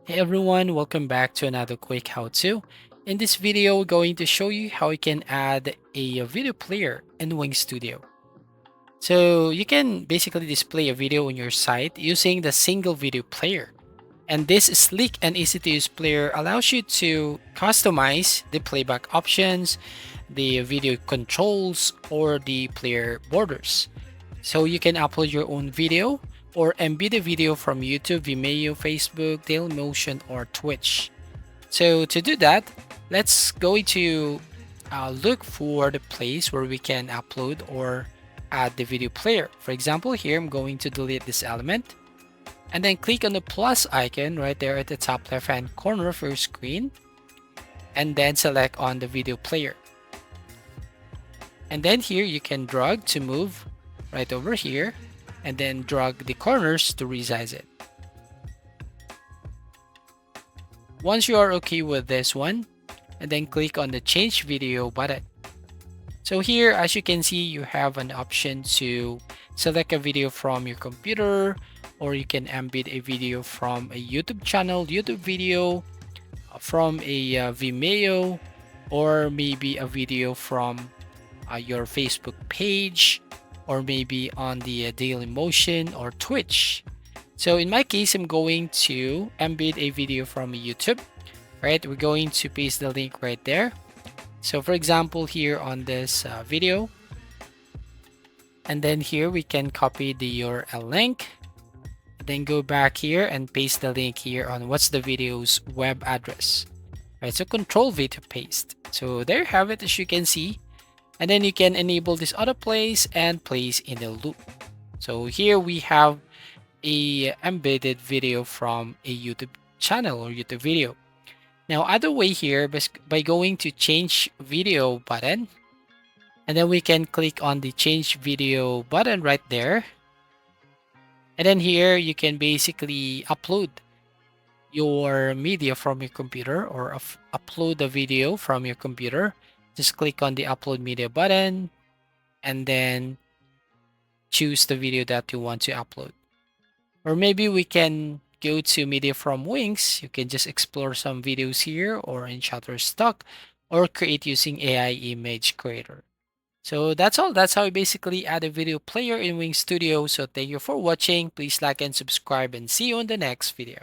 Hey everyone, welcome back to another quick how-to. In this video, we're going to show you how you can add a video player in Wing Studio. So you can basically display a video on your site using the single video player. And this sleek and easy to use player allows you to customize the playback options, the video controls, or the player borders. So you can upload your own video or embed a video from YouTube, Vimeo, Facebook, Dailymotion, or Twitch. So to do that, let's go to look for the place where we can upload or add the video player. For example, here I'm going to delete this element and then click on the plus icon right there at the top left hand corner of your screen and then select on the video player. And then here you can drag to move right over here and then drag the corners to resize it. Once you are okay with this one, and then click on the change video button. So here, as you can see, you have an option to select a video from your computer, or you can embed a video from a YouTube channel, YouTube video, from a Vimeo, or maybe a video from your Facebook page, or maybe on the Dailymotion or Twitch. So in my case, I'm going to embed a video from YouTube, right? We're going to paste the link right there. So for example, here on this video, and then here we can copy the URL link, then go back here and paste the link here on what's the video's web address, right? So Control V to paste. So there you have it, as you can see. And then you can enable this autoplays and plays in the loop. So here we have a embedded video from a YouTube channel or YouTube video. Now other way here, by going to change video button, and then we can click on the change video button right there. And then here you can basically upload your media from your computer or upload the video from your computer. Just click on the upload media button and then choose the video that you want to upload. Or maybe we can go to media from Wings. You can just explore some videos here or in Shutterstock or create using AI image creator. So that's all. That's how you basically add a video player in Wing Studio. So thank you for watching. Please like and subscribe and see you in the next video.